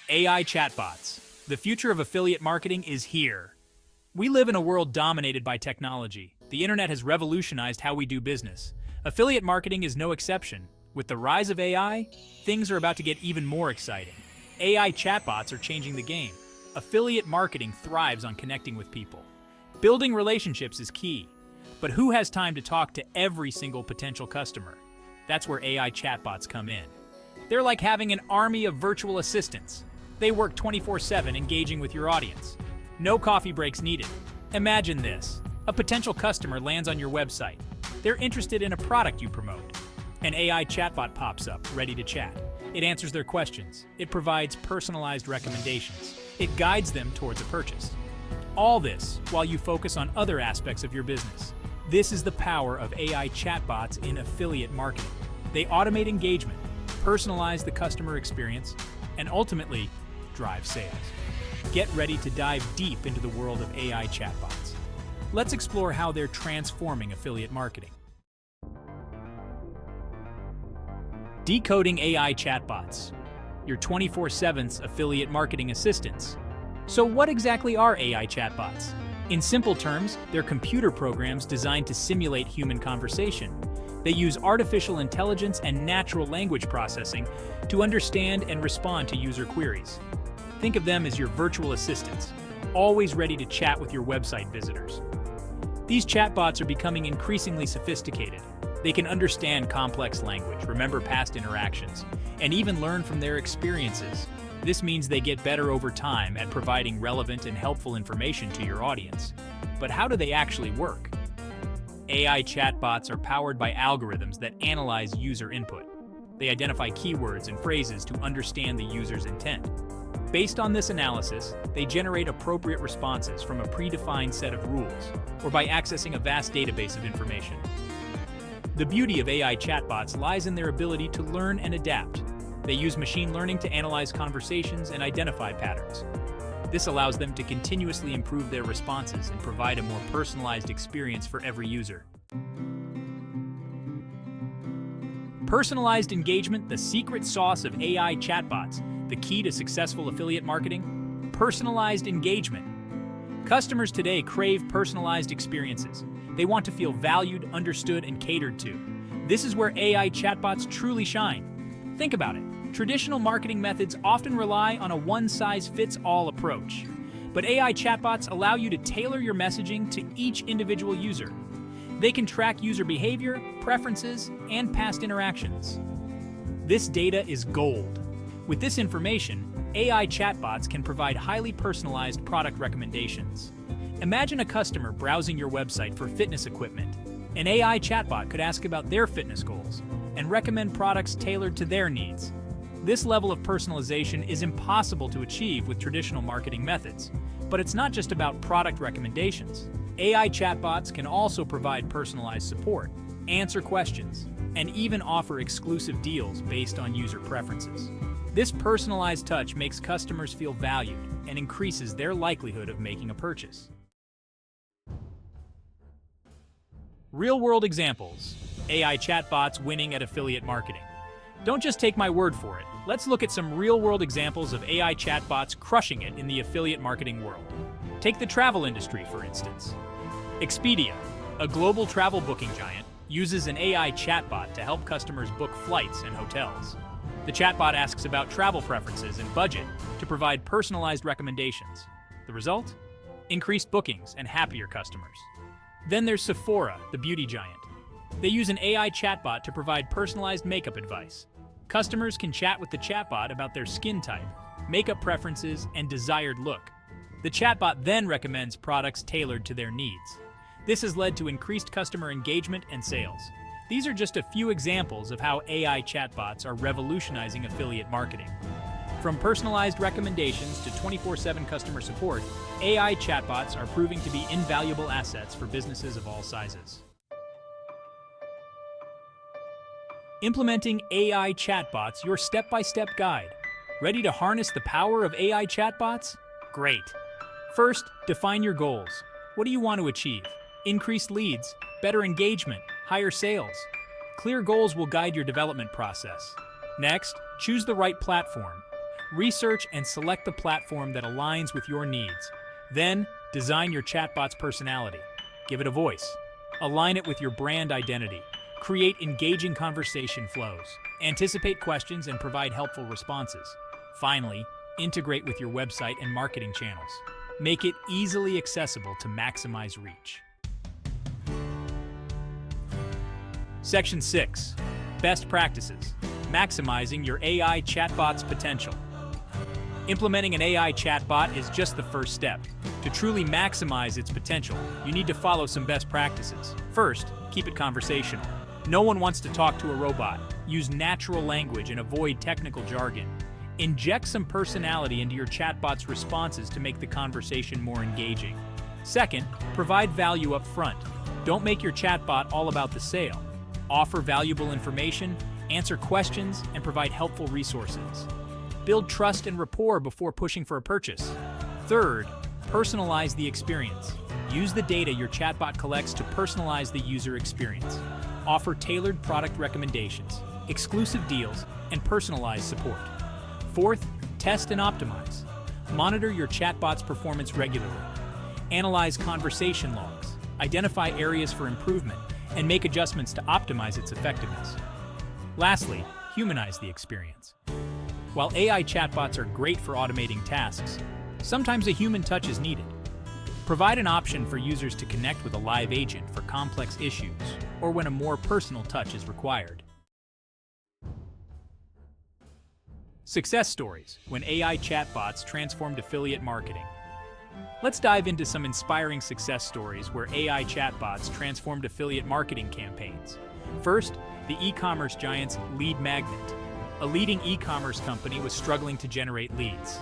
AI chatbots. The future of affiliate marketing is here. We live in a world dominated by technology. The internet has revolutionized how we do business. Affiliate marketing is no exception. With the rise of AI, things are about to get even more exciting. AI chatbots are changing the game. Affiliate marketing thrives on connecting with people. Building relationships is key. But who has time to talk to every single potential customer? That's where AI chatbots come in. They're like having an army of virtual assistants. They work 24/7 engaging with your audience. No coffee breaks needed. Imagine this. A potential customer lands on your website. They're interested in a product you promote. An AI chatbot pops up, ready to chat. It answers their questions. It provides personalized recommendations. It guides them towards a purchase. All this while you focus on other aspects of your business. This is the power of AI chatbots in affiliate marketing. They automate engagement, personalize the customer experience, and ultimately drive sales. Get ready to dive deep into the world of AI chatbots. Let's explore how they're transforming affiliate marketing. Decoding AI chatbots, your 24/7 affiliate marketing assistants. So what exactly are AI chatbots? In simple terms, they're computer programs designed to simulate human conversation. They use artificial intelligence and natural language processing to understand and respond to user queries. Think of them as your virtual assistants, always ready to chat with your website visitors. These chatbots are becoming increasingly sophisticated. They can understand complex language, remember past interactions, and even learn from their experiences. This means they get better over time at providing relevant and helpful information to your audience. But how do they actually work? AI chatbots are powered by algorithms that analyze user input. They identify keywords and phrases to understand the user's intent. Based on this analysis, they generate appropriate responses from a predefined set of rules, or by accessing a vast database of information. The beauty of AI chatbots lies in their ability to learn and adapt. They use machine learning to analyze conversations and identify patterns. This allows them to continuously improve their responses and provide a more personalized experience for every user. Personalized engagement, the secret sauce of AI chatbots. The key to successful affiliate marketing? Personalized engagement. Customers today crave personalized experiences. They want to feel valued, understood, and catered to. This is where AI chatbots truly shine. Think about it. Traditional marketing methods often rely on a one-size-fits-all approach. But AI chatbots allow you to tailor your messaging to each individual user. They can track user behavior, preferences, and past interactions. This data is gold. With this information, AI chatbots can provide highly personalized product recommendations. Imagine a customer browsing your website for fitness equipment. An AI chatbot could ask about their fitness goals and recommend products tailored to their needs. This level of personalization is impossible to achieve with traditional marketing methods. But it's not just about product recommendations. AI chatbots can also provide personalized support, answer questions, and even offer exclusive deals based on user preferences. This personalized touch makes customers feel valued and increases their likelihood of making a purchase. Real-world examples. AI chatbots winning at affiliate marketing. Don't just take my word for it. Let's look at some real-world examples of AI chatbots crushing it in the affiliate marketing world. Take the travel industry, for instance. Expedia, a global travel booking giant, uses an AI chatbot to help customers book flights and hotels. The chatbot asks about travel preferences and budget to provide personalized recommendations. The result? Increased bookings and happier customers. Then there's Sephora, the beauty giant. They use an AI chatbot to provide personalized makeup advice. Customers can chat with the chatbot about their skin type, makeup preferences, and desired look. The chatbot then recommends products tailored to their needs. This has led to increased customer engagement and sales. These are just a few examples of how AI chatbots are revolutionizing affiliate marketing. From personalized recommendations to 24/7 customer support, AI chatbots are proving to be invaluable assets for businesses of all sizes. Implementing AI chatbots, your step-by-step guide. Ready to harness the power of AI chatbots? Great. First, define your goals. What do you want to achieve? Increased leads, better engagement, higher sales. Clear goals will guide your development process. Next, choose the right platform. Research and select the platform that aligns with your needs. Then, design your chatbot's personality. Give it a voice. Align it with your brand identity. Create engaging conversation flows. Anticipate questions and provide helpful responses. Finally, integrate with your website and marketing channels. Make it easily accessible to maximize reach. Section 6. Best practices. Maximizing your AI chatbot's potential. Implementing an AI chatbot is just the first step. To truly maximize its potential, you need to follow some best practices. First, keep it conversational. No one wants to talk to a robot. Use natural language and avoid technical jargon. Inject some personality into your chatbot's responses to make the conversation more engaging. Second, provide value up front. Don't make your chatbot all about the sale. Offer valuable information, answer questions, and provide helpful resources. Build trust and rapport before pushing for a purchase. Third, personalize the experience. Use the data your chatbot collects to personalize the user experience. Offer tailored product recommendations, exclusive deals, and personalized support. Fourth, test and optimize. Monitor your chatbot's performance regularly. Analyze conversation logs, identify areas for improvement, and make adjustments to optimize its effectiveness. Lastly, humanize the experience. While AI chatbots are great for automating tasks, sometimes a human touch is needed. Provide an option for users to connect with a live agent for complex issues or when a more personal touch is required. Success stories when AI chatbots transformed affiliate marketing. Let's dive into some inspiring success stories where AI chatbots transformed affiliate marketing campaigns. First, the e-commerce giant's Lead Magnet. A leading e-commerce company was struggling to generate leads.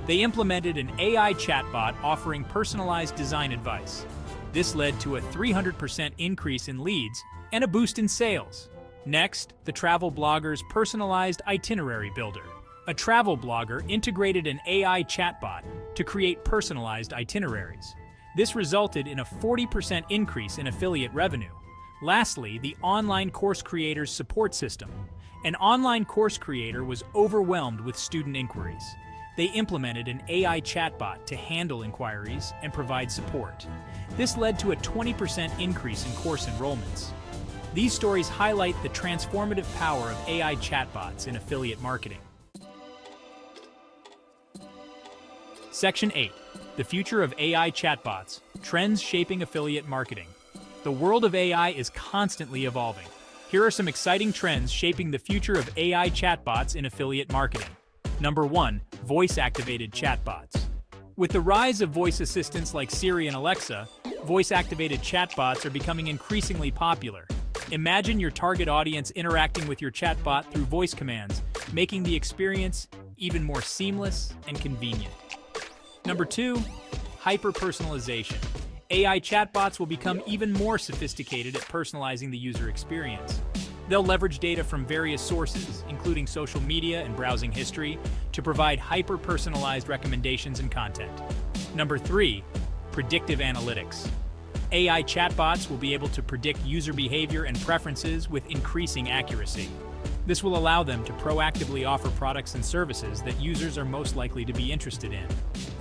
They implemented an AI chatbot offering personalized design advice. This led to a 300% increase in leads and a boost in sales. Next, the travel blogger's personalized itinerary builder. A travel blogger integrated an AI chatbot to create personalized itineraries. This resulted in a 40% increase in affiliate revenue. Lastly, the online course creator's support system. An online course creator was overwhelmed with student inquiries. They implemented an AI chatbot to handle inquiries and provide support. This led to a 20% increase in course enrollments. These stories highlight the transformative power of AI chatbots in affiliate marketing. Section 8. The future of AI chatbots. Trends shaping affiliate marketing. The world of AI is constantly evolving. Here are some exciting trends shaping the future of AI chatbots in affiliate marketing. Number 1. Voice-activated chatbots. With the rise of voice assistants like Siri and Alexa, voice-activated chatbots are becoming increasingly popular. Imagine your target audience interacting with your chatbot through voice commands, making the experience even more seamless and convenient. Number 2. Hyper-personalization. AI chatbots will become even more sophisticated at personalizing the user experience. They'll leverage data from various sources, including social media and browsing history, to provide hyper-personalized recommendations and content. Number 3. Predictive analytics. AI chatbots will be able to predict user behavior and preferences with increasing accuracy. This will allow them to proactively offer products and services that users are most likely to be interested in,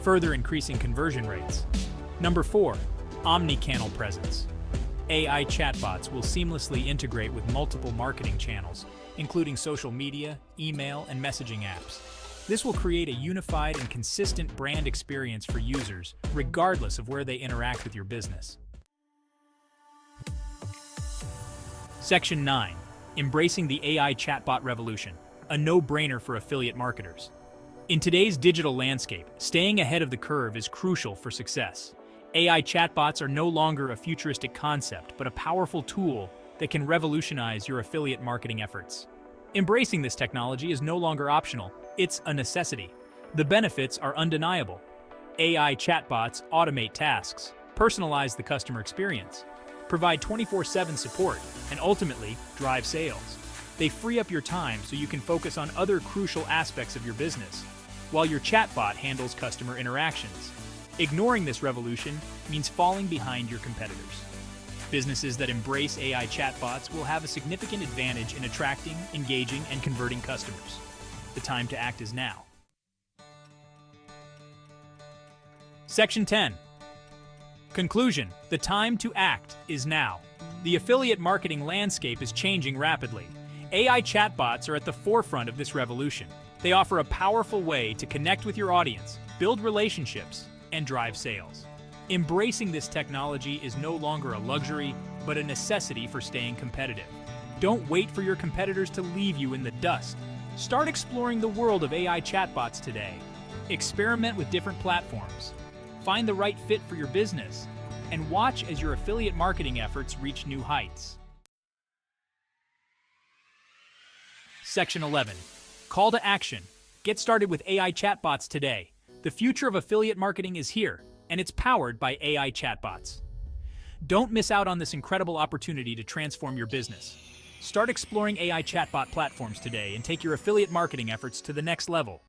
further increasing conversion rates. Number 4. Omni-channel presence. AI chatbots will seamlessly integrate with multiple marketing channels, including social media, email, and messaging apps. This will create a unified and consistent brand experience for users, regardless of where they interact with your business. Section 9. Embracing the AI chatbot revolution. A no-brainer for affiliate marketers. In today's digital landscape, staying ahead of the curve is crucial for success. AI chatbots are no longer a futuristic concept, but a powerful tool that can revolutionize your affiliate marketing efforts. Embracing this technology is no longer optional, it's a necessity. The benefits are undeniable. AI chatbots automate tasks, personalize the customer experience, provide 24/7 support, and ultimately drive sales. They free up your time so you can focus on other crucial aspects of your business, while your chatbot handles customer interactions. Ignoring this revolution means falling behind your competitors. Businesses that embrace AI chatbots will have a significant advantage in attracting, engaging, and converting customers. The time to act is now. Section 10. Conclusion. The time to act is now. The affiliate marketing landscape is changing rapidly. AI chatbots are at the forefront of this revolution. They offer a powerful way to connect with your audience, build relationships, and drive sales. Embracing this technology is no longer a luxury, but a necessity for staying competitive. Don't wait for your competitors to leave you in the dust. Start exploring the world of AI chatbots today. Experiment with different platforms. Find the right fit for your business, and watch as your affiliate marketing efforts reach new heights. Section 11. Call to action. Get started with AI chatbots today. The future of affiliate marketing is here, and it's powered by AI chatbots. Don't miss out on this incredible opportunity to transform your business. Start exploring AI chatbot platforms today and take your affiliate marketing efforts to the next level.